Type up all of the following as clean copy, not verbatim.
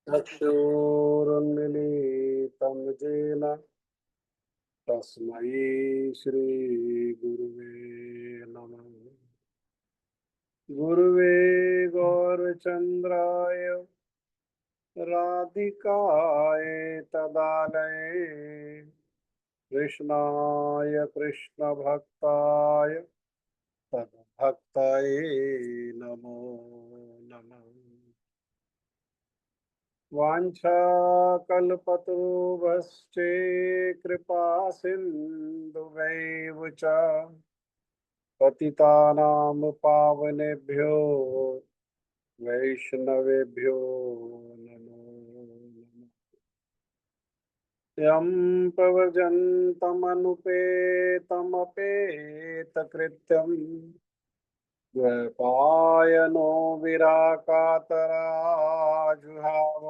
चक्षुरुन्मीलितं येन तस्मै श्रीगुरुवे नमः। गुरुवे गौरचन्द्राय राधिकाय तदालये कृष्णाय कृष्णभक्ताय तद्भक्ताय नमो नमः। वाञ्छाकल्पतरुभ्यश्च कृपा सिन्धुभैव च पतितानां पावनेभ्यो वैष्णवेभ्यो नमो नमः। यं प्रव्रजन्तमनुपेतमपेतकृत्यं द्वैपायनो विराकातराजुहाव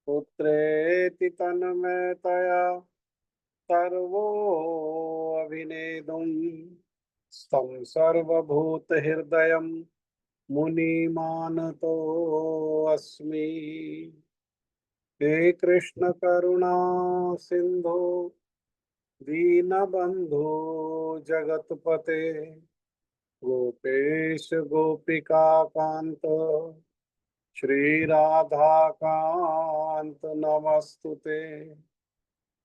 पुत्रेति तन्मयतया सर्वो अभिनेदुं स्तं सर्वभूतहृदयं मुनिमानतोऽस्मि। हे कृष्ण करुणा सिंधु दीनबंधु जगतपते गोपेश गोपिका कांत श्री राधा कांत नमस्तुते।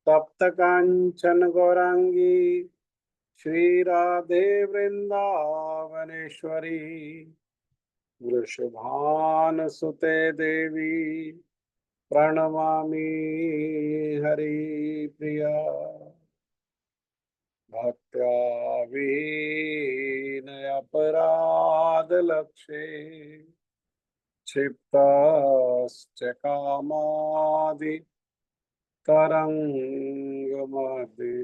तप्त कांचन गौरांगी श्री राधे वृंदावनेश्वरी वृषभानुसुते देवी प्रणमामि हरिप्रिया। भक्त्या विनयपराधलक्षे क्षिप्तश्च कामादि तरङ्गमदे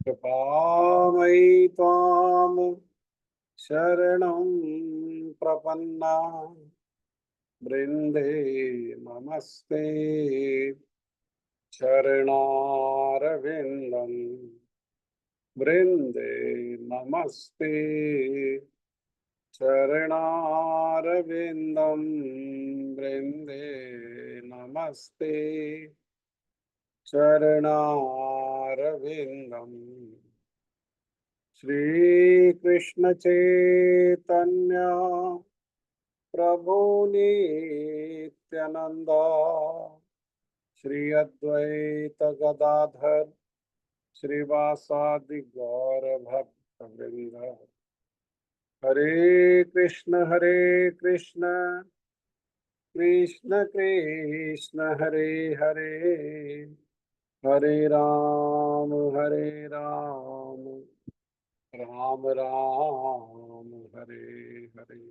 कृपामयि त्वां शरणं प्रपन्ना वृंदे नमस्ते चरणारविंदं वृंदे नमस्ते चरणारविंदं वृंदे नमस्ते चरणारविंदम्। श्री कृष्ण चैतन्य प्रभु नित्यानंद श्री अद्वैत गदाधर श्रीवासादि गौर भक्तवृंद। हरे कृष्ण कृष्ण कृष्ण हरे हरे हरे राम राम राम हरे हरे।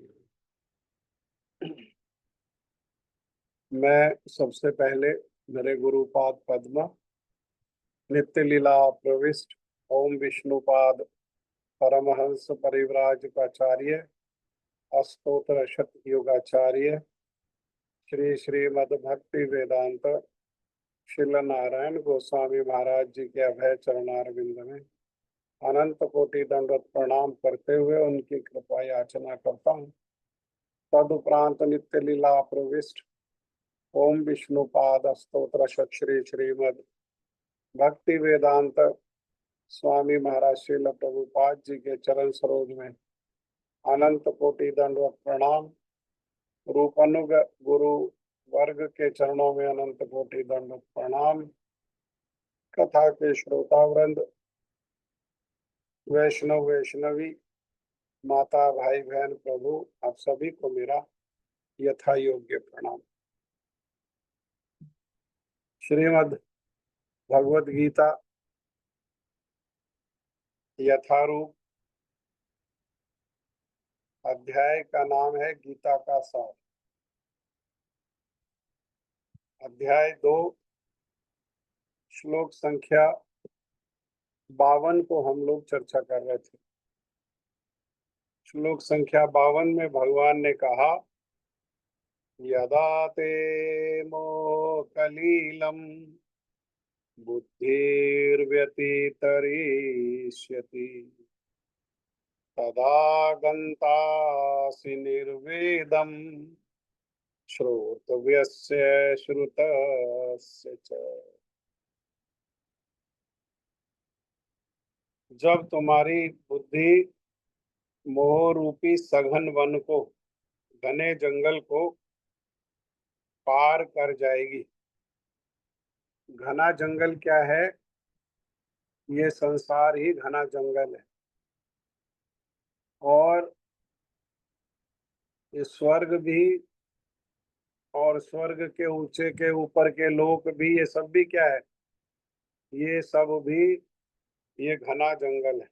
मैं सबसे पहले मेरे गुरुपाद पद्म नित्य लीला प्रविष्ट ओम विष्णुपाद परमहंस परिव्राजकाचार्य अष्टोत्तर शत योगाचार्य श्री श्रीमद् भक्ति वेदांत श्रील नारायण गोस्वामी महाराज जी के अभय चरणारविंद में अनंत कोटि दंडवत प्रणाम करते हुए उनकी कृपा याचना करता हूँ। तदुपरांत नित्य लीला प्रविष्ट ओम विष्णुपाद स्तोत्र श्री श्रीमद् भक्ति वेदांत स्वामी महाराज श्रील प्रभुपाद जी के चरण सरोज में अनंत कोटि दंडवत प्रणाम। रूपानुग गुरु वर्ग के चरणों में अनंत कोटि दंडवत प्रणाम। कथा के श्रोता वृंद वैष्णव वैष्णवी माता भाई बहन प्रभु आप सभी को मेरा यथा योग्य प्रणाम। श्रीमद् भगवद गीता यथारूप अध्याय का नाम है गीता का सार। अध्याय 2 श्लोक संख्या 52 को हम लोग चर्चा कर रहे थे। श्लोक संख्या 52 में भगवान ने कहा यदा ते मोकलीलम बुद्धिर्व्यतितरिष्यति तदा गन्तासि निर्वेदम् श्रोतव्यस्य श्रुतस्य च। जब तुम्हारी बुद्धि मोह रूपी सघन वन को, घने जंगल को पार कर जाएगी। घना जंगल क्या है? ये संसार ही घना जंगल है। और ये स्वर्ग भी, और स्वर्ग के ऊंचे के ऊपर के लोक भी, ये सब भी क्या है? ये सब भी ये घना जंगल है।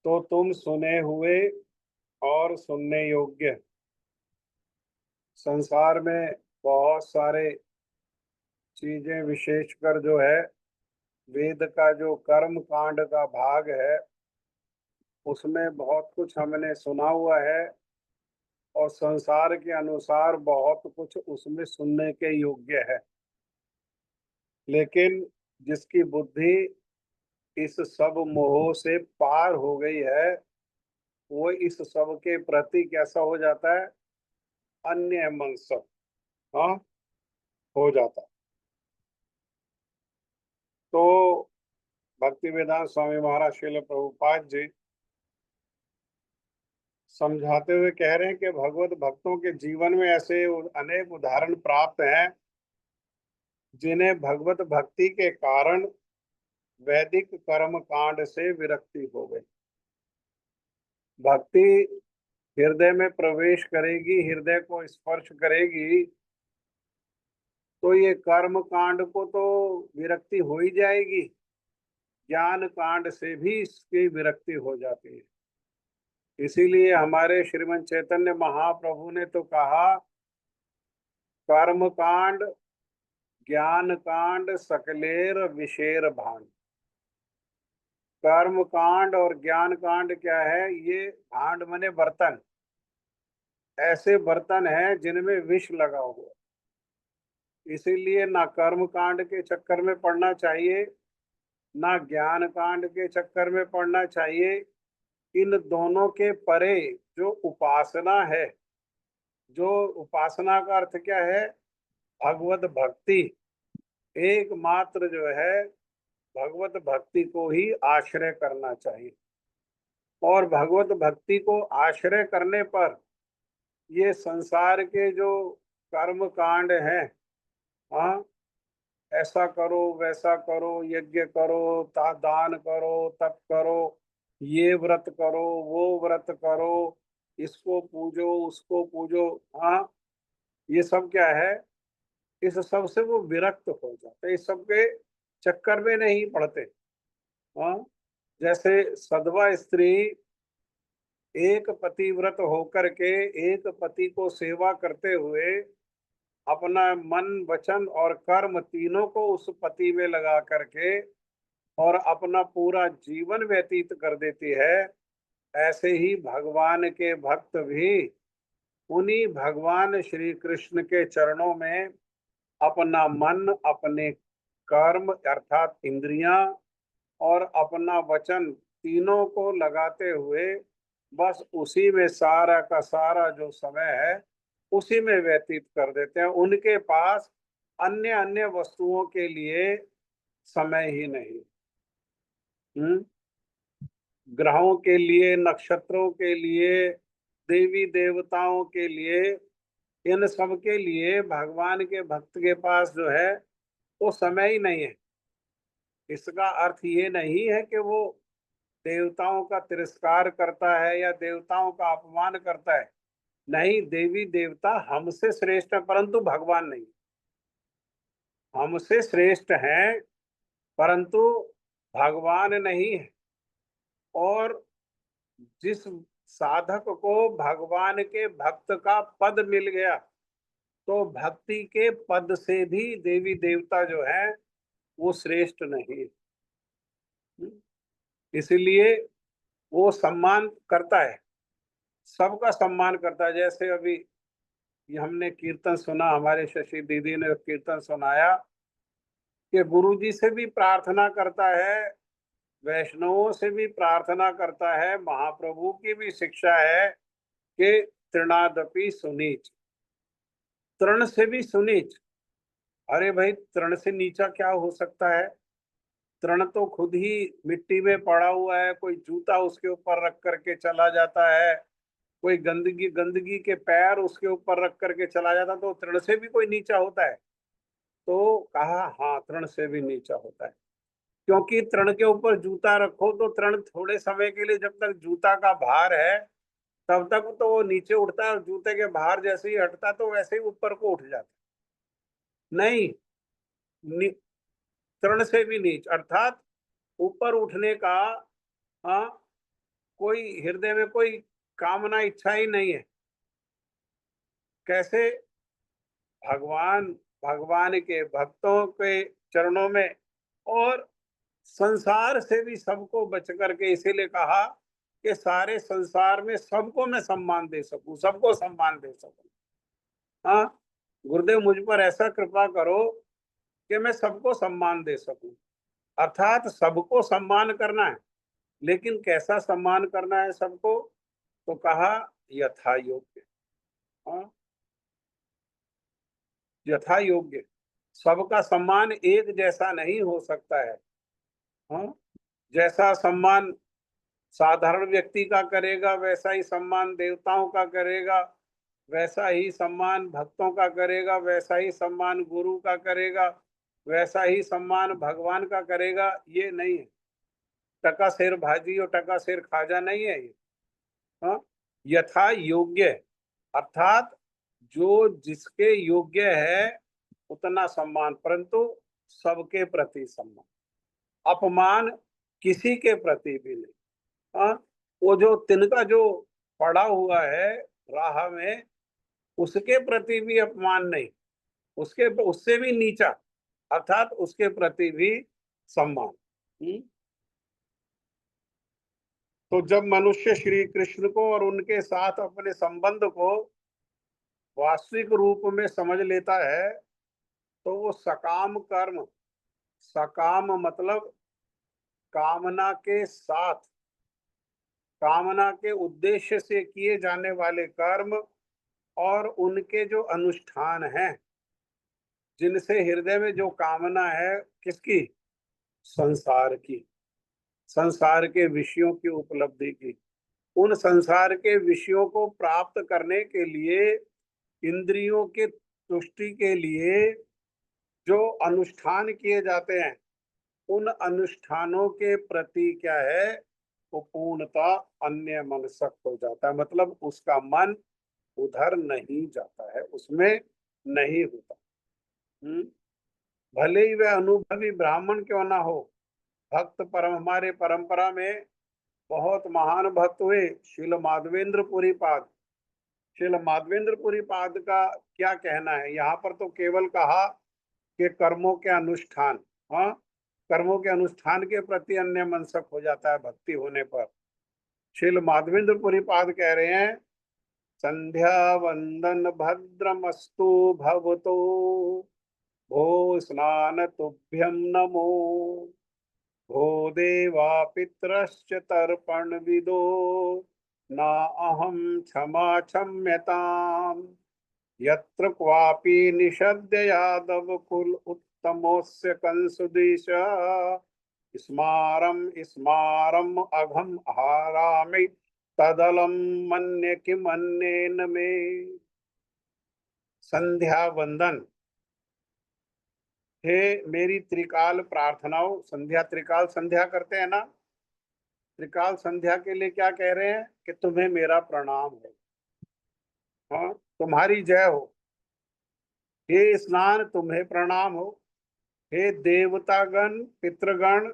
तो तुम सुने हुए और सुनने योग्य संसार में बहुत सारे चीजें, विशेषकर जो है वेद का जो कर्म कांड का भाग है, उसमें बहुत कुछ हमने सुना हुआ है। और संसार के अनुसार बहुत कुछ उसमें सुनने के योग्य है। लेकिन जिसकी बुद्धि इस सब मोह से पार हो गई है, वो इस सब के प्रति कैसा हो जाता है? अन्य मनस्क, हाँ, हो जाता है। तो भक्ति वेदांत स्वामी महाराज श्रील प्रभुपाद जी समझाते हुए कह रहे हैं कि भगवत भक्तों के जीवन में ऐसे अनेक उदाहरण प्राप्त हैं जिन्हें भगवत भक्ति के कारण वैदिक कर्म कांड से विरक्ति हो गई। भक्ति हृदय में प्रवेश करेगी, हृदय को स्पर्श करेगी, तो ये कर्म कांड को तो विरक्ति हो ही जाएगी। ज्ञान कांड से भी इसकी विरक्ति हो जाती है। इसीलिए हमारे श्रीमन चैतन्य महाप्रभु ने तो कहा, कर्म कांड ज्ञान कांड सकलेर विशेर भान। कर्म कांड और ज्ञान कांड क्या है? ये भांड मने बर्तन, ऐसे बर्तन हैं जिनमें विष लगा हुआ। इसीलिए ना कर्म कांड के चक्कर में पड़ना चाहिए, ना ज्ञान कांड के चक्कर में पड़ना चाहिए। इन दोनों के परे जो उपासना है, जो उपासना का अर्थ क्या है? भगवत भक्ति। एकमात्र जो है भगवत भक्ति को ही आश्रय करना चाहिए। और भगवत भक्ति को आश्रय करने पर ये संसार के जो कर्म कांड हैं, हाँ, ऐसा करो वैसा करो, यज्ञ करो, दान करो, तप करो, ये व्रत करो, वो व्रत करो, इसको पूजो उसको पूजो, हाँ, ये सब क्या है? इस सब से वो विरक्त हो जाते, इस सब के चक्कर में नहीं पड़ते। हाँ, जैसे सदवा स्त्री एक पतिव्रत होकर के एक पति को सेवा करते हुए अपना मन वचन और कर्म तीनों को उस पति में लगा करके और अपना पूरा जीवन व्यतीत कर देती है, ऐसे ही भगवान के भक्त भी उन्हीं भगवान श्री कृष्ण के चरणों में अपना मन, अपने कर्म अर्थात इंद्रियां और अपना वचन तीनों को लगाते हुए बस उसी में सारा का सारा जो समय है उसी में व्यतीत कर देते हैं। उनके पास अन्य अन्य वस्तुओं के लिए समय ही नहीं। हम्म, ग्रहों के लिए, नक्षत्रों के लिए, देवी देवताओं के लिए, इन सब के लिए भगवान के भक्त के पास जो है वो समय ही नहीं है। इसका अर्थ ये नहीं है कि वो देवताओं का तिरस्कार करता है या देवताओं का अपमान करता है। नहीं, देवी देवता हमसे श्रेष्ठ है परंतु भगवान नहीं। हमसे श्रेष्ठ हैं परंतु भगवान नहीं है। और जिस साधक को भगवान के भक्त का पद मिल गया, तो भक्ति के पद से भी देवी देवता जो है वो श्रेष्ठ नहीं। इसलिए वो सम्मान करता है, सबका सम्मान करता है। जैसे अभी ये हमने कीर्तन सुना, हमारे शशि दीदी ने कीर्तन सुनाया कि गुरु जी से भी प्रार्थना करता है, वैष्णवों से भी प्रार्थना करता है, महाप्रभु की भी शिक्षा है कि तृणादपि सुनीच, तृण से भी सुनीच। अरे भाई, तृण से नीचा क्या हो सकता है? तृण तो खुद ही मिट्टी में पड़ा हुआ है, कोई जूता उसके ऊपर रख करके चला जाता है, कोई गंदगी गंदगी के पैर उसके ऊपर रख करके चला जाता, तो तृण से भी कोई नीचा होता है? तो कहा हाँ, तृण से भी नीचा होता है। क्योंकि तृण के ऊपर जूता रखो तो तृण थोड़े समय के लिए, जब तक जूता का भार है तब तक तो वो नीचे उठता है, और जूते के भार जैसे ही हटता तो वैसे ही ऊपर को उठ जाता। नहीं, तृण से भी नीच अर्थात ऊपर उठने का, हाँ, कोई हृदय में कोई कामना इच्छा ही नहीं है। कैसे? भगवान भगवान के भक्तों के चरणों में, और संसार से भी सबको बच करके, इसीलिए कहा कि सारे संसार में सबको मैं सम्मान दे सकूं, सबको सम्मान दे सकूं। हाँ, गुरुदेव मुझ पर ऐसा कृपा करो कि मैं सबको सम्मान दे सकूं। अर्थात सबको सम्मान करना है, लेकिन कैसा सम्मान करना है सबको? तो कहा यथा योग्य। हाँ, यथा योग्य। सबका सम्मान एक जैसा नहीं हो सकता है। हाँ, जैसा सम्मान साधारण व्यक्ति का करेगा वैसा ही सम्मान देवताओं का करेगा, वैसा ही सम्मान भक्तों का करेगा, वैसा ही सम्मान गुरु का करेगा, वैसा ही सम्मान भगवान का करेगा, ये नहीं है। टका शेर भाजी और टका शेर खाजा नहीं है ये। हाँ, यथा योग्य अर्थात जो जिसके योग्य है उतना सम्मान, परंतु सबके प्रति सम्मान, अपमान किसी के प्रति भी नहीं। हाँ, वो जो तिनका जो पड़ा हुआ है राह में, उसके प्रति भी अपमान नहीं, उसके उससे भी नीचा, अर्थात उसके प्रति भी सम्मान। तो जब मनुष्य श्री कृष्ण को और उनके साथ अपने संबंध को वास्तविक रूप में समझ लेता है, तो वो सकाम कर्म, सकाम मतलब कामना के साथ, कामना के उद्देश्य से किए जाने वाले कर्म, और उनके जो अनुष्ठान हैं, जिनसे हृदय में जो कामना है, किसकी? संसार की, संसार के विषयों की उपलब्धि की, उन संसार के विषयों को प्राप्त करने के लिए, इंद्रियों के तुष्टि के लिए जो अनुष्ठान किए जाते हैं, उन अनुष्ठानों के प्रति क्या है? वो पूर्णता अन्य मनसक हो जाता है, मतलब उसका मन उधर नहीं जाता है, उसमें नहीं होता। भले ही वह अनुभवी ब्राह्मण क्यों ना हो, भक्त परम, हमारे परंपरा में बहुत महान भक्त हुए श्रील माधवेंद्रपुरी पाद। श्रील माधवेंद्रपुरी पाद का क्या कहना है? यहाँ पर तो केवल कहा कि कर्मों के अनुष्ठान, हाँ, कर्मों के अनुष्ठान के प्रति अन्य मनसक हो जाता है भक्ति होने पर। श्रील माधवेंद्रपुरी पाद कह रहे हैं, संध्या वंदन भद्रमस्तु भवतो, भो स्नान तुभ्यं नमो, भो देवा पितरश्च तर्पण विदो, ना अहम क्षमा क्षम्यताम्, यत्र क्वापि निषद्य यादव कुल उत्तमोस्य कंसुदेश, स्मारम स्मारम अघम हारामि, तदलम मन्य किमन्येन मे। संध्या वंदन, हे मेरी त्रिकाल प्रार्थनाओं, संध्या त्रिकाल संध्या करते हैं ना, त्रिकाल संध्या के लिए क्या कह रहे हैं? कि तुम्हें मेरा प्रणाम है, हाँ, तुम्हारी जय हो। हे स्नान, तुम्हें प्रणाम हो। हे देवतागण पितृगण,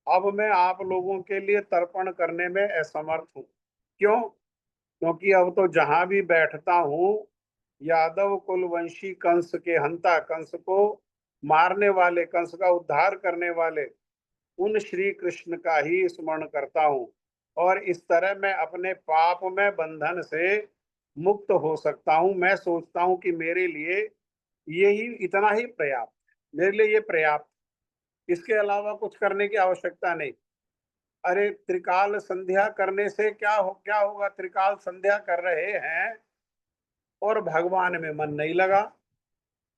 अब मैं आप लोगों के लिए तर्पण करने में असमर्थ हूँ। क्यों? क्योंकि अब तो जहां भी बैठता हूँ, यादव कुलवंशी कंस के हंता, कंस को मारने वाले, कंस का उद्धार करने वाले उन श्री कृष्ण का ही स्मरण करता हूँ, और इस तरह मैं अपने पाप में बंधन से मुक्त हो सकता हूँ। मैं सोचता हूँ कि मेरे लिए यही इतना ही पर्याप्त, मेरे लिए ये पर्याप्त, इसके अलावा कुछ करने की आवश्यकता नहीं। अरे त्रिकाल संध्या करने से क्या होगा? त्रिकाल संध्या कर रहे हैं और भगवान में मन नहीं लगा,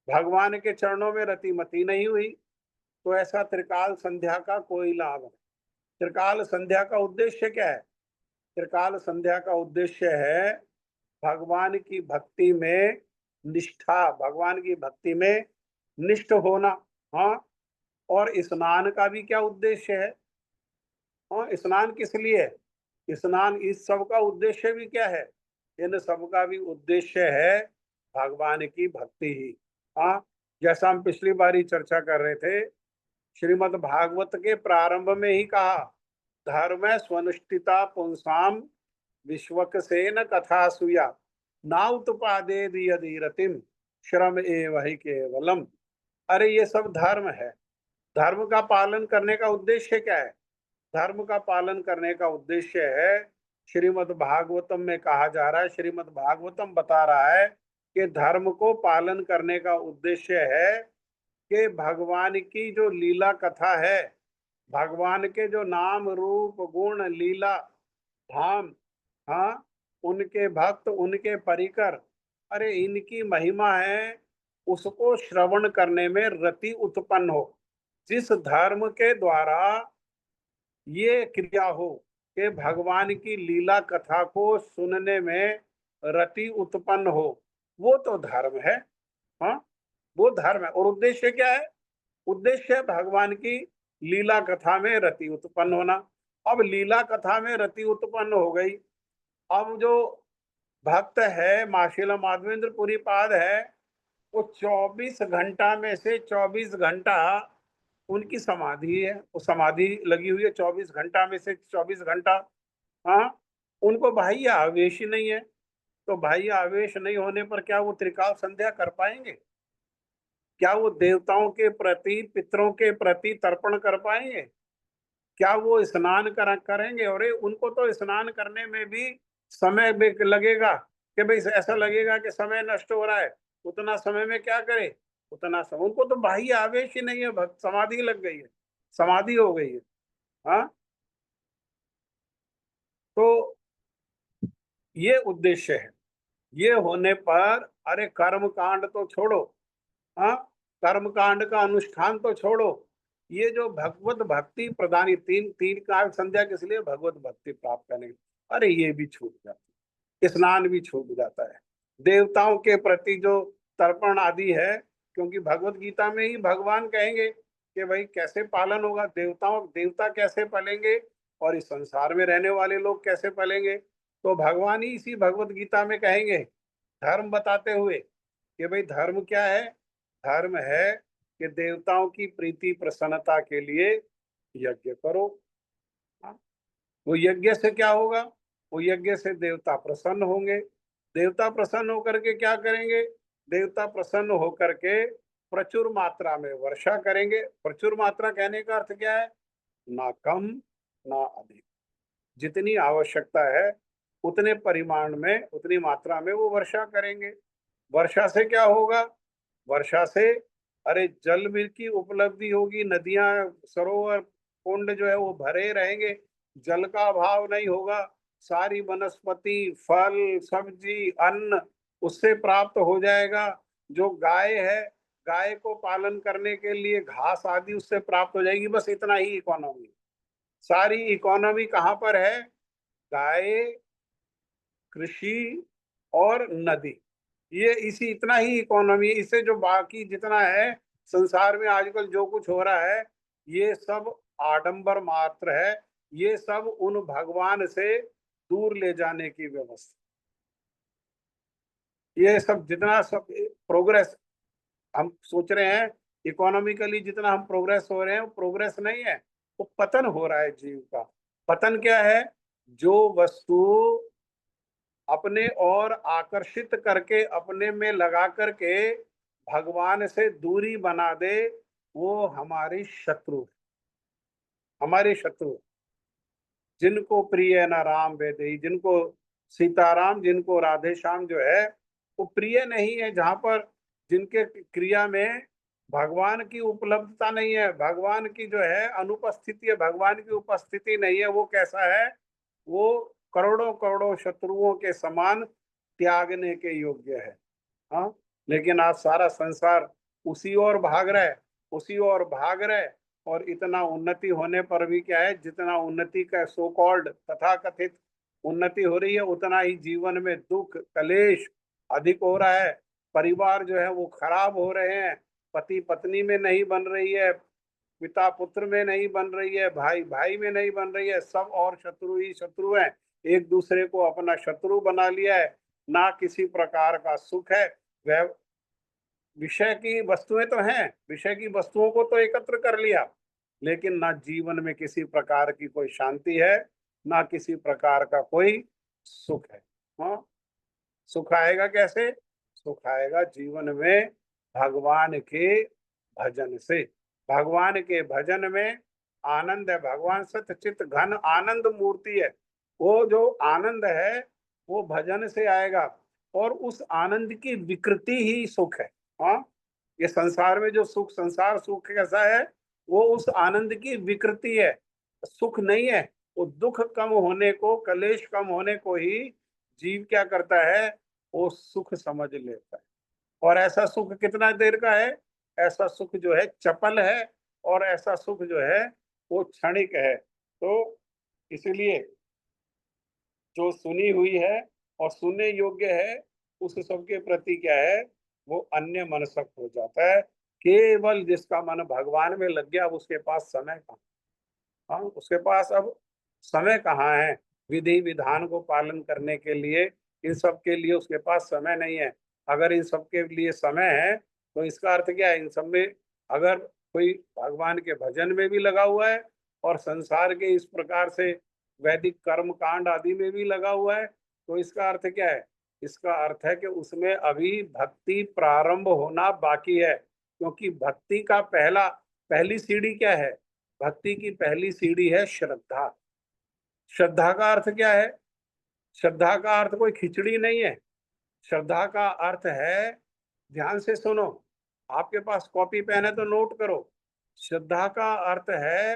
भगवान के चरणों में रतिमती नहीं हुई, तो ऐसा त्रिकाल संध्या का कोई लाभ नहीं। त्रिकाल संध्या का उद्देश्य क्या है? त्रिकाल संध्या का उद्देश्य है भगवान की भक्ति में निष्ठा, भगवान की भक्ति में निष्ठ होना। हाँ, और स्नान का भी क्या उद्देश्य है? हाँ, स्नान किस लिए है? स्नान इस सब का उद्देश्य भी क्या है? इन सब का भी उद्देश्य है भगवान की भक्ति ही। हाँ, जैसा हम पिछली बार ही चर्चा कर रहे थे, श्रीमद् भागवत के प्रारंभ में ही कहा, धर्म स्वनुष्ठिता पुंसाम विश्वक्सेन कथा सुया नाउतपादे यदि रतिम श्रम एव ही केवलम। अरे ये सब धर्म है। धर्म का पालन करने का उद्देश्य क्या है? धर्म का पालन करने का उद्देश्य है, श्रीमद् भागवतम में कहा जा रहा है, श्रीमद् भागवतम बता रहा है कि धर्म को पालन करने का उद्देश्य है कि भगवान की जो लीला कथा है, भगवान के जो नाम रूप गुण लीला धाम, हाँ, उनके भक्त उनके परिकर, अरे इनकी महिमा है, उसको श्रवण करने में रति उत्पन्न हो। जिस धर्म के द्वारा ये क्रिया हो कि भगवान की लीला कथा को सुनने में रति उत्पन्न हो, वो तो धर्म है। हाँ, वो धर्म है। और उद्देश्य क्या है? उद्देश्य है भगवान की लीला कथा में रति उत्पन्न होना। अब लीला कथा में रति उत्पन्न हो गई, अब जो भक्त है माशिला माधवेंद्र पुरी पाद है, वो 24 घंटा में से 24 घंटा उनकी समाधि है, वो समाधि लगी हुई है 24 घंटा में से 24 घंटा। हाँ, उनको बाह्य आवेश ही नहीं है, तो बाह्य आवेश नहीं होने पर क्या वो त्रिकाल संध्या कर पाएंगे? क्या वो देवताओं के प्रति पितरों के प्रति तर्पण कर पाएंगे? क्या वो स्नान करेंगे? और उनको तो स्नान करने में भी समय लगेगा कि भाई ऐसा लगेगा कि समय नष्ट हो रहा है, उतना समय में क्या करे? उतना समय उनको तो बाह्य आवेश ही नहीं है, भक्त समाधि लग गई है, समाधि हो गई है। हाँ, तो ये उद्देश्य है। ये होने पर अरे कर्म कांड तो छोड़ो, हाँ, कर्म कांड का अनुष्ठान तो छोड़ो, ये जो भगवत भक्ति प्रदानी तीन तीन काल संध्या किस लिए? भगवत भक्ति प्राप्त करने के लिए। अरे ये भी छूट जाता है, स्नान भी छूट जाता है, देवताओं के प्रति जो तर्पण आदि है, क्योंकि भगवत गीता में ही भगवान कहेंगे कि भाई कैसे पालन होगा, देवता कैसे पलेंगे और इस संसार में रहने वाले लोग कैसे पलेंगे। तो भगवान ही इसी भगवत गीता में कहेंगे, धर्म बताते हुए कि भाई धर्म क्या है? धर्म है कि देवताओं की प्रीति प्रसन्नता के लिए यज्ञ करो। हाँ, वो यज्ञ से क्या होगा? वो यज्ञ से देवता प्रसन्न होंगे। देवता प्रसन्न होकर के क्या करेंगे? देवता प्रसन्न होकर के प्रचुर मात्रा में वर्षा करेंगे। प्रचुर मात्रा कहने का अर्थ क्या है? ना कम ना अधिक, जितनी आवश्यकता है उतने परिमाण में उतनी मात्रा में वो वर्षा करेंगे। वर्षा से क्या होगा? वर्षा से अरे जल में की उपलब्धि होगी, नदियां सरोवर कुंड जो है वो भरे रहेंगे, जल का अभाव नहीं होगा, सारी वनस्पति फल सब्जी अन्न उससे प्राप्त हो जाएगा। जो गाय है, गाय को पालन करने के लिए घास आदि उससे प्राप्त हो जाएगी। बस इतना ही इकोनॉमी, सारी इकोनॉमी कहाँ पर है? गाय, कृषि और नदी, ये इसी इतना ही इकोनॉमी। इससे जो बाकी जितना है संसार में आजकल जो कुछ हो रहा है, ये सब आडंबर मात्र है, ये सब उन भगवान से दूर ले जाने की व्यवस्था। ये सब जितना सब प्रोग्रेस हम सोच रहे हैं, इकोनॉमिकली जितना हम प्रोग्रेस हो रहे हैं, वो प्रोग्रेस नहीं है, वो पतन हो रहा है जीव का। पतन क्या है? जो वस्तु अपने और आकर्षित करके अपने में लगा करके भगवान से दूरी बना दे, वो हमारी शत्रु है, हमारे शत्रु। जिनको प्रिय न राम वेदई, जिनको सीताराम जिनको राधे श्याम जो है वो प्रिय नहीं है, जहां पर जिनके क्रिया में भगवान की उपलब्धता नहीं है, भगवान की जो है अनुपस्थिति है, भगवान की उपस्थिति नहीं है, वो कैसा है? वो करोड़ों करोड़ों शत्रुओं के समान त्यागने के योग्य है। हाँ, लेकिन आज सारा संसार उसी ओर भाग रहा है, उसी ओर भाग रहा है। और इतना उन्नति होने पर भी क्या है, जितना उन्नति का सो कॉल्ड तथा कथित उन्नति हो रही है, उतना ही जीवन में दुख कलेश अधिक हो रहा है। परिवार जो है वो खराब हो रहे हैं, पति पत्नी में नहीं बन रही है, पिता पुत्र में नहीं बन रही है, भाई भाई में नहीं बन रही है, सब और शत्रु ही शत्रु हैं। एक दूसरे को अपना शत्रु बना लिया है। ना किसी प्रकार का सुख है। वह विषय की वस्तुएं तो हैं, विषय की वस्तुओं को तो एकत्र कर लिया, लेकिन ना जीवन में किसी प्रकार की कोई शांति है, ना किसी प्रकार का कोई सुख है। हाँ, सुख आएगा कैसे? सुख आएगा जीवन में भगवान के भजन से। भगवान के भजन में आनंद है। भगवान सतचित घन आनंद मूर्ति है। वो जो आनंद है वो भजन से आएगा, और उस आनंद की विकृति ही सुख है। हाँ, ये संसार में जो सुख, संसार सुख कैसा है, वो उस आनंद की विकृति है, सुख नहीं है। वो दुख कम होने को, कलेश कम होने को ही जीव क्या करता है, वो सुख समझ लेता है। और ऐसा सुख कितना देर का है? ऐसा सुख जो है चपल है, और ऐसा सुख जो है वो क्षणिक है। तो इसलिए जो सुनी हुई है और सुनने योग्य है, उस सब के प्रति क्या है, वो अन्य मनसक हो जाता है। केवल जिसका मन भगवान में लग गया, अब उसके पास समय कहाँ? हाँ, उसके पास अब समय कहाँ है विधि विधान को पालन करने के लिए? इन सब के लिए उसके पास समय नहीं है। अगर इन सब के लिए समय है तो इसका अर्थ क्या है? इन सब में अगर कोई भगवान के भजन में भी लगा हुआ है और संसार के इस प्रकार से वैदिक कर्म कांड आदि में भी लगा हुआ है, तो इसका अर्थ क्या है? इसका अर्थ है कि उसमें अभी भक्ति प्रारंभ होना बाकी है। क्योंकि भक्ति का पहली सीढ़ी क्या है? भक्ति की पहली सीढ़ी है श्रद्धा। श्रद्धा का अर्थ क्या है? श्रद्धा का अर्थ कोई खिचड़ी नहीं है। श्रद्धा का अर्थ है, ध्यान से सुनो, आपके पास कॉपी पेन है तो नोट करो। श्रद्धा का अर्थ है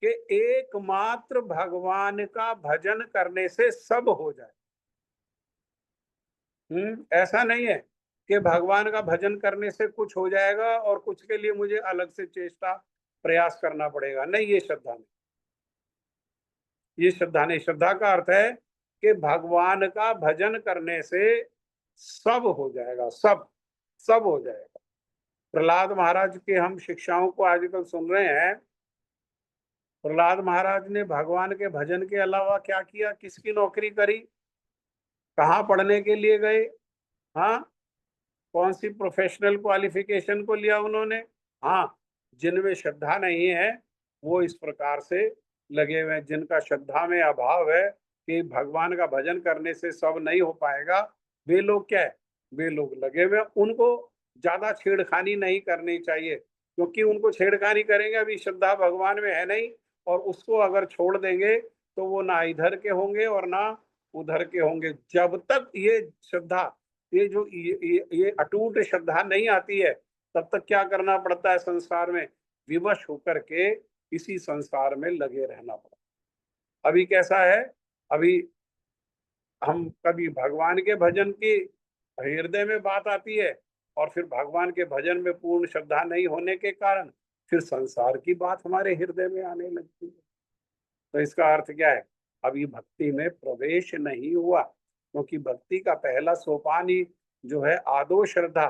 कि एकमात्र भगवान का भजन करने से सब हो जाए। ऐसा नहीं है कि भगवान का भजन करने से कुछ हो जाएगा और कुछ के लिए मुझे अलग से चेष्टा प्रयास करना पड़ेगा। नहीं, ये श्रद्धा नहीं। ये श्रद्धा नहीं। श्रद्धा का अर्थ है कि भगवान का भजन करने से सब हो जाएगा, सब सब हो जाएगा। प्रहलाद महाराज के हम शिक्षाओं को आजकल सुन रहे हैं। प्रहलाद महाराज ने भगवान के भजन के अलावा क्या किया? किसकी नौकरी करी? कहाँ पढ़ने के लिए गए? हाँ, कौन सी प्रोफेशनल क्वालिफिकेशन को लिया उन्होंने? हाँ, जिनमें श्रद्धा नहीं है वो इस प्रकार से लगे हुए हैं। जिनका श्रद्धा में अभाव है कि भगवान का भजन करने से सब नहीं हो पाएगा, वे लोग क्या है, वे लोग लगे हुए हैं। उनको ज्यादा छेड़खानी नहीं करनी चाहिए, क्योंकि उनको छेड़खानी करेंगे, अभी श्रद्धा भगवान में है नहीं, और उसको अगर छोड़ देंगे तो वो ना इधर के होंगे और ना उधर के होंगे। जब तक ये श्रद्धा, ये जो ये अटूट श्रद्धा नहीं आती है, तब तक क्या करना पड़ता है? संसार में विवश होकर के इसी संसार में लगे रहना पड़ता है। अभी कैसा है? अभी हम कभी भगवान के भजन की हृदय में बात आती है, और फिर भगवान के भजन में पूर्ण श्रद्धा नहीं होने के कारण फिर संसार की बात हमारे हृदय में आने लगती है। तो इसका अर्थ क्या है? अभी भक्ति में प्रवेश नहीं हुआ, क्योंकि भक्ति का पहला सोपान ही जो है आदो श्रद्धा।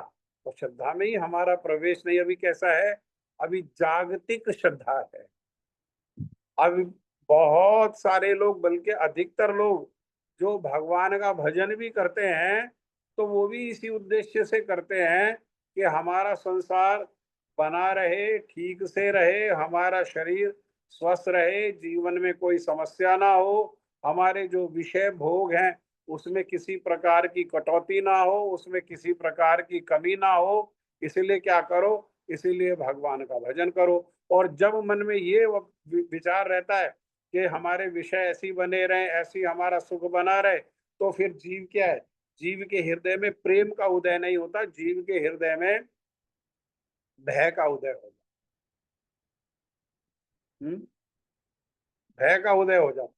तो श्रद्धा में ही हमारा प्रवेश नहीं। अभी कैसा है? अभी जागतिक श्रद्धा है। अभी बहुत सारे लोग, बल्कि अधिकतर लोग जो भगवान का भजन भी करते हैं, तो वो भी इसी उद्देश्य से करते हैं कि हमारा संसार बना रहे, ठीक से रहे, हमारा शरीर स्वस्थ रहे, जीवन में कोई समस्या ना हो, हमारे जो विषय भोग हैं उसमें किसी प्रकार की कटौती ना हो, उसमें किसी प्रकार की कमी ना हो। इसलिए क्या करो? इसीलिए भगवान का भजन करो। और जब मन में ये विचार रहता है कि हमारे विषय ऐसी बने रहे, ऐसी हमारा सुख बना रहे, तो फिर जीव क्या है? जीव के हृदय में प्रेम का उदय नहीं होता, जीव के हृदय में भय का उदय होता। भय का उदय हो जाता।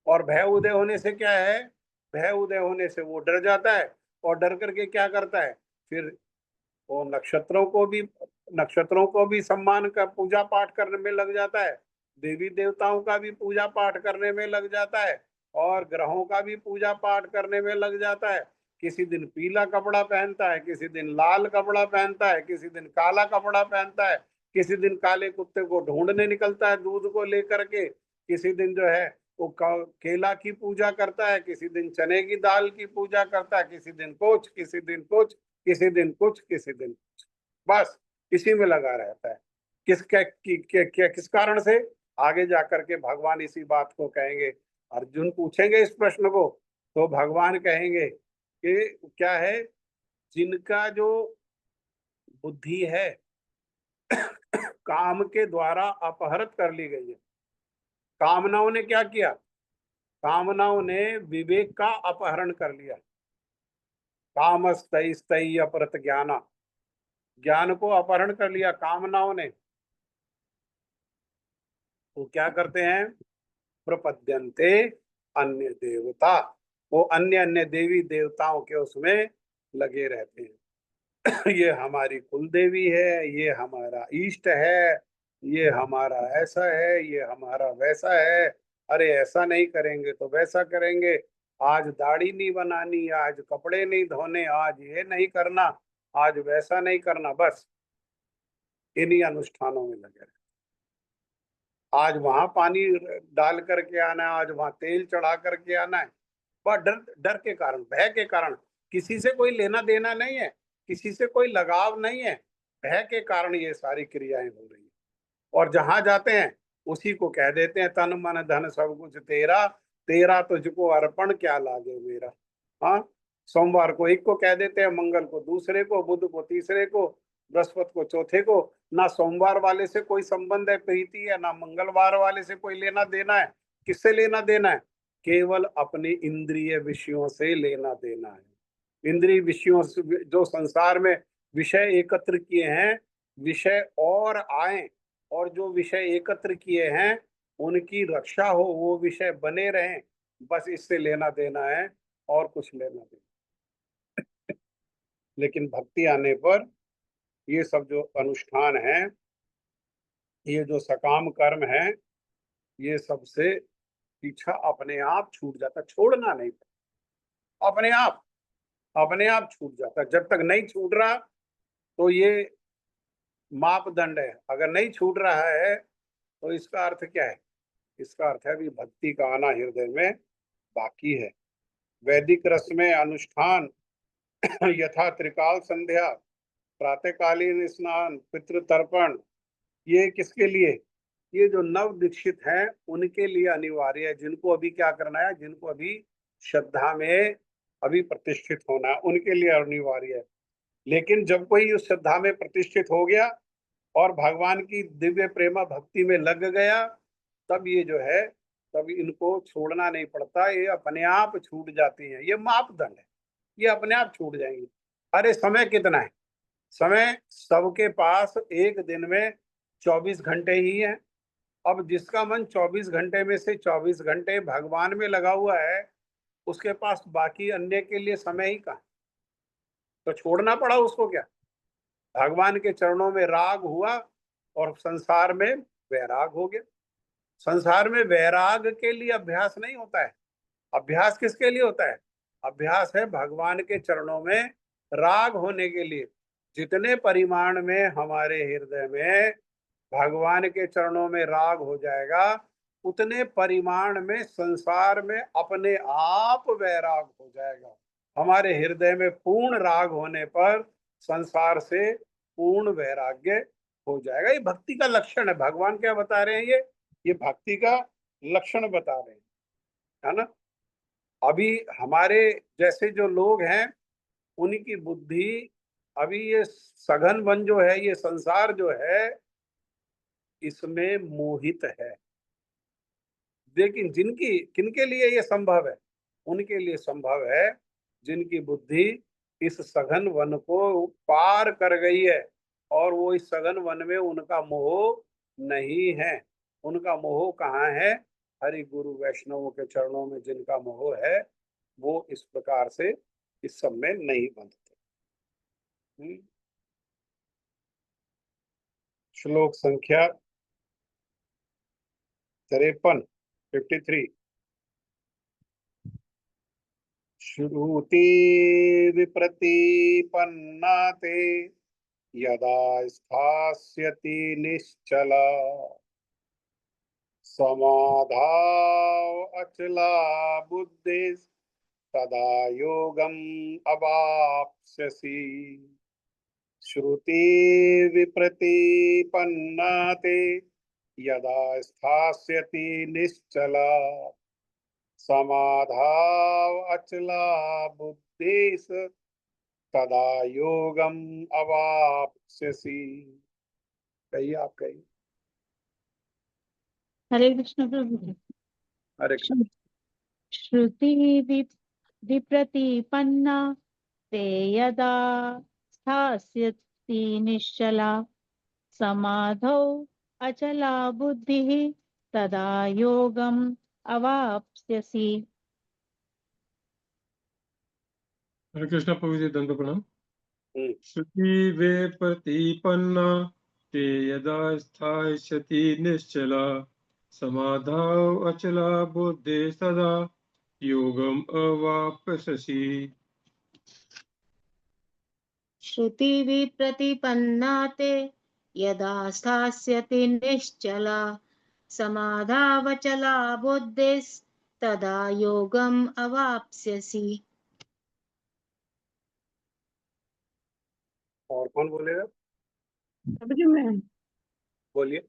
और भय उदय होने से क्या है? भय उदय होने से वो डर जाता है, और डर करके क्या करता है, फिर वो नक्षत्रों को भी सम्मान का पूजा पाठ करने में लग जाता है, देवी देवताओं का भी पूजा पाठ करने में लग जाता है, और ग्रहों का भी पूजा पाठ करने में लग जाता है। किसी दिन पीला कपड़ा पहनता है, किसी दिन लाल कपड़ा पहनता है, किसी दिन काला कपड़ा पहनता है, किसी दिन काले कुत्ते को ढूंढने निकलता है दूध को लेकर के, किसी दिन जो है वो केला की पूजा करता है, किसी दिन चने की दाल की पूजा करता है, किसी दिन कुछ, किसी दिन कुछ, किसी दिन कुछ, किसी दिन कुछ, बस इसी में लगा रहता है। किस कारण से, आगे जाकर के भगवान इसी बात को कहेंगे। अर्जुन पूछेंगे इस प्रश्न को, तो भगवान कहेंगे कि क्या है, जिनका जो बुद्धि है काम के द्वारा अपहृत कर ली गई है। कामनाओं ने क्या किया, कामनाओं ने विवेक का अपहरण कर लिया। कामस्तई अपहृत ज्ञाना, ज्ञान को अपहरण कर लिया कामनाओं ने। वो क्या करते हैं, प्रपद्यन्ते अन्य देवता, वो अन्य अन्य देवी देवताओं के उसमें लगे रहते हैं। ये हमारी कुल देवी है, ये हमारा इष्ट है, ये हमारा ऐसा है, ये हमारा वैसा है, अरे ऐसा नहीं करेंगे तो वैसा करेंगे, आज दाढ़ी नहीं बनानी, आज कपड़े नहीं धोने, आज ये नहीं करना, आज वैसा नहीं करना, बस इन्हीं अनुष्ठानों में लगे रहे। आज वहां पानी डाल करके आना है, आज वहां तेल चढ़ा करके आना है, वह डर डर के कारण, भय के कारण, किसी से कोई लेना देना नहीं है, किसी से कोई लगाव नहीं है, भय के कारण ये सारी क्रियाएं हो रही है। और जहां जाते हैं उसी को कह देते हैं, तन मन धन सब कुछ तेरा, तेरा तुझको अर्पण क्या लागे मेरा। हाँ, सोमवार को एक को कह देते हैं, मंगल को दूसरे को, बुध को तीसरे को, बृहस्पति को चौथे को। ना सोमवार वाले से कोई संबंध है, प्रीति है, ना मंगलवार वाले से कोई लेना देना है। किससे लेना देना है, केवल अपने इंद्रिय विषयों से लेना देना है। इंद्रिय विषयों से, जो संसार में विषय एकत्र किए हैं, विषय और आए, और जो विषय एकत्र किए हैं उनकी रक्षा हो, वो विषय बने रहें, बस इससे लेना देना है, और कुछ लेना देना। लेकिन भक्ति आने पर ये सब जो अनुष्ठान है, ये जो सकाम कर्म है, ये सबसे पीछा अपने आप छूट जाता, छोड़ना नहीं पड़ता, अपने आप छूट जाता। जब तक नहीं छूट रहा तो ये मापदंड है, अगर नहीं छूट रहा है तो इसका अर्थ क्या है, इसका अर्थ है अभी भक्ति का आना हृदय में बाकी है। वैदिक रस में अनुष्ठान यथा त्रिकाल संध्या, प्रातःकालीन स्नान, पितृ तर्पण, ये किसके लिए, ये जो नव दीक्षित हैं उनके लिए अनिवार्य है। जिनको अभी क्या करना है, जिनको अभी श्रद्धा में अभी प्रतिष्ठित होना है, उनके लिए अनिवार्य है। लेकिन जब कोई उस श्रद्धा में प्रतिष्ठित हो गया और भगवान की दिव्य प्रेमा भक्ति में लग गया, तब ये जो है, तब इनको छोड़ना नहीं पड़ता, ये अपने आप छूट जाती हैं। ये मापदंड है, ये अपने आप छूट जाएंगी। अरे समय कितना है, समय सबके पास एक दिन में 24 घंटे ही है। अब जिसका मन 24 घंटे में से 24 घंटे भगवान में लगा हुआ है, उसके पास बाकी अन्य के लिए समय ही कहाँ, तो छोड़ना पड़ा उसको क्या। भगवान के चरणों में राग हुआ और संसार में वैराग हो गया। संसार में वैराग के लिए अभ्यास नहीं होता है, अभ्यास किसके लिए होता है, अभ्यास है भगवान के चरणों में राग होने के लिए। जितने परिमाण में हमारे हृदय में भगवान के चरणों में राग हो जाएगा, उतने परिमाण में संसार में अपने आप वैराग हो जाएगा। हमारे हृदय में पूर्ण राग होने पर संसार से पूर्ण वैराग्य हो जाएगा। ये भक्ति का लक्षण है। भगवान क्या बता रहे हैं, ये भक्ति का लक्षण बता रहे हैं, है ना। अभी हमारे जैसे जो लोग हैं, उनकी बुद्धि अभी ये सघन वन जो है, ये संसार जो है, इसमें मोहित है। लेकिन जिनकी, किनके लिए ये संभव है, उनके लिए संभव है जिनकी बुद्धि इस सघन वन को पार कर गई है, और वो इस सघन वन में उनका मोह नहीं है। उनका मोह कहाँ है, हरि गुरु वैष्णवों के चरणों में जिनका मोह है, वो इस प्रकार से इस सब में नहीं बंधते। श्लोक संख्या 53, 53। श्रुति विप्रतिपन्ना ते यदा स्थास्यति निश्चला समाधाव अचला बुद्धि तदा योगम अवाप्स्यसि। श्रुति विप्रतिपन्ना ते यदा स्थास्यति निश्चला समाधाव अचला बुद्धिस तदा योगम अवाप्स्यसि। कहिए, आप कहिए। हरे कृष्ण प्रभु जी। हरे कृष्ण। श्रुति विप्रतिपन्ना ते यदा स्थास्यति निश्चला समाधौ अचला बुद्धिः तदा योगम् अवाप्स्यसि। हरे कृष्ण प्रभु जी, दंड प्रणाम। हम्म। श्रुति वे प्रतिपन्ना ते यदा स्थास्यति निश्चला समाधाव अचला बुद्धि सदा योगम अवाप्स्यसि। श्रुति विप्रतिपन्ना ते यदा स्थास्यति निश्चला समाधावचला बुद्धिस्तदा योगम् अवाप्स्यसि। और कौन बोलेगा? जी मैं बोलिए।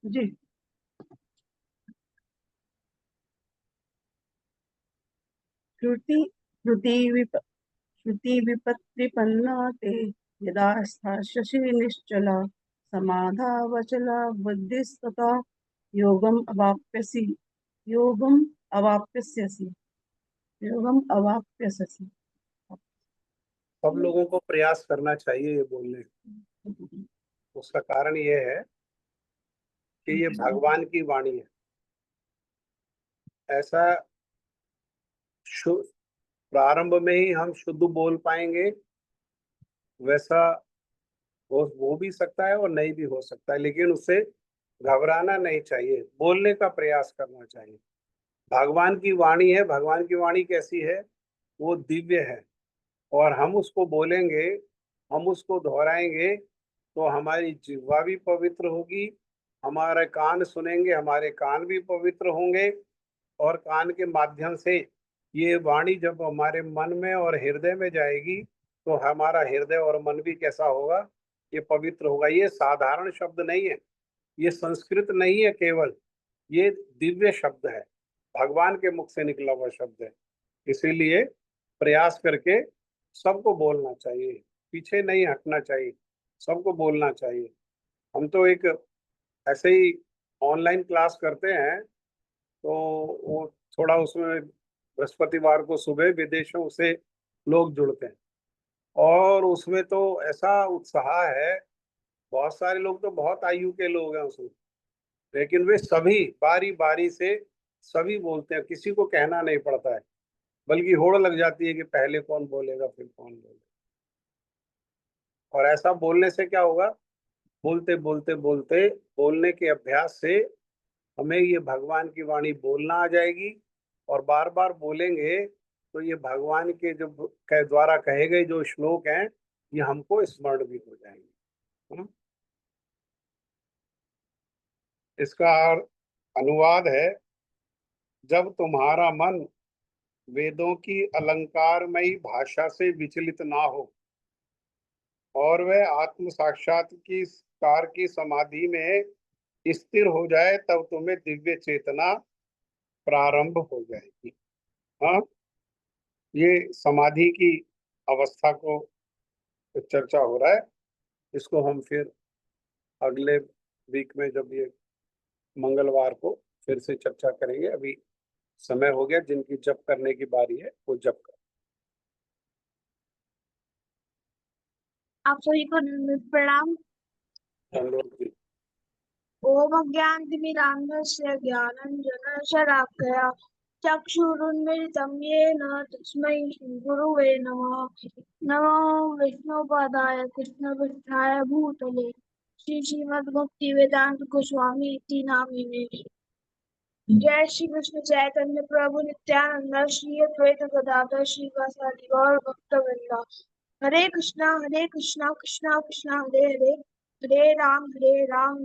जी। श्रुति विपत्तिपन्ना ते यदा स्थास्यसि निश्चला समाधावचला बुद्धिस्तथा योगम अवाप्स्यसि। योगम अवाप्स्यसि। योगम अवाप्स्यसि। सब लोगों को प्रयास करना चाहिए ये बोलने। उसका कारण ये है कि ये भगवान की वाणी है। ऐसा प्रारंभ में ही हम शुद्ध बोल पाएंगे, वैसा हो भी सकता है और नहीं भी हो सकता है, लेकिन उससे घबराना नहीं चाहिए, बोलने का प्रयास करना चाहिए। भगवान की वाणी है। भगवान की वाणी कैसी है? वो दिव्य है, और हम उसको बोलेंगे, हम उसको दोहराएंगे तो हमारी जिह्वा भी पवित्र होगी, हमारे कान सुनेंगे, हमारे कान भी पवित्र होंगे, और कान के माध्यम से ये वाणी जब हमारे मन में और हृदय में जाएगी तो हमारा हृदय और मन भी कैसा होगा? ये पवित्र होगा। ये साधारण शब्द नहीं है, ये संस्कृत नहीं है केवल, ये दिव्य शब्द है, भगवान के मुख से निकला हुआ शब्द है। इसीलिए प्रयास करके सबको बोलना चाहिए, पीछे नहीं हटना चाहिए, सबको बोलना चाहिए। हम तो एक ऐसे ही ऑनलाइन क्लास करते हैं, तो वो थोड़ा उसमें बृहस्पतिवार को सुबह विदेशों से लोग जुड़ते हैं, और उसमें तो ऐसा उत्साह है, बहुत सारे लोग तो बहुत आयु के लोग हैं उसमें, लेकिन वे सभी बारी बारी से सभी बोलते हैं, किसी को कहना नहीं पड़ता है, बल्कि होड़ लग जाती है कि पहले कौन बोलेगा फिर कौन बोलेगा। और ऐसा बोलने से क्या होगा? बोलते बोलते बोलते बोलने के अभ्यास से हमें ये भगवान की वाणी बोलना आ जाएगी, और बार बार बोलेंगे तो ये भगवान के जो द्वारा कहे गए जो श्लोक हैं ये हमको स्मरण भी हो जाएंगे। इसका अनुवाद है, जब तुम्हारा मन वेदों की अलंकारमयी भाषा से विचलित ना हो और वह आत्म साक्षात्कार की समाधि में स्थिर हो जाए, तब तुम्हें दिव्य चेतना प्रारंभ हो जाएगी। हाँ, ये समाधि की अवस्था को चर्चा हो रहा है। इसको हम फिर अगले वीक में, जब ये मंगलवार को, फिर से चर्चा करेंगे। अभी समय हो गया, जिनकी जप करने की बारी है वो जप कर। आप सभी को प्रणाम। ओम अज्ञानतिमिरान्धस्य ज्ञानाञ्जनशलाकया चक्षुरुन्मिलितं येन तस्मै श्रीगुरुवे नमः। नमो विष्णुपादाय कृष्णपृष्ठाय भूतले श्रीमद्भक्तिवेदांत गोस्वामी इति नामिने। जय श्री कृष्ण चैतन्य प्रभु नित्यानंद श्री अद्वैत गदाधर श्रीवासादि गौर भक्तवृंद। हरे कृष्णा कृष्णा कृष्णा हरे हरे, हरे राम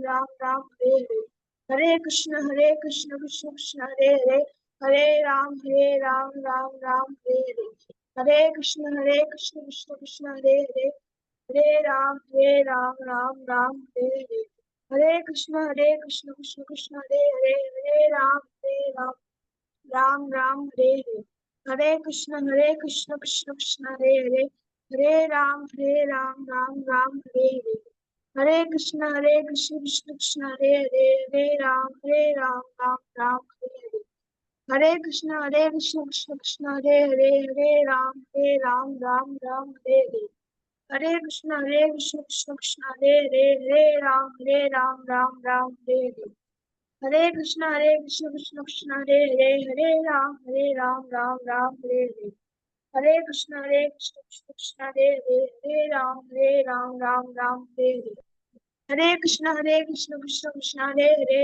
राम राम हरे हरे। हरे कृष्ण कृष्ण कृष्ण हरे हरे, हरे राम राम राम हरे हरे। हरे कृष्ण कृष्ण कृष्ण हरे हरे, हरे राम राम राम हरे हरे। हरे कृष्ण कृष्ण कृष्ण हरे हरे, हरे राम राम हरे हरे। हरे कृष्ण कृष्ण कृष्ण हरे हरे, हरे राम राम राम हरे हरे। हरे कृष्ण कृष्ण कृष्ण हरे हरे, हरे राम राम राम हरे हरे। हरे कृष्ण कृष्ण कृष्ण हरे हरे, हरे राम राम राम हरे हरे। हरे कृष्ण कृष्ण कृष्ण हरे हरे, हरे राम राम हरे हरे। हरे कृष्ण कृष्ण कृष्ण हरे हरे, हरे राम राम हरे हरे। हरे कृष्ण कृष्ण कृष्ण हरे हरे, हरे राम राम राम हरे हरे। हरे कृष्ण कृष्ण कृष्ण हरे हरे,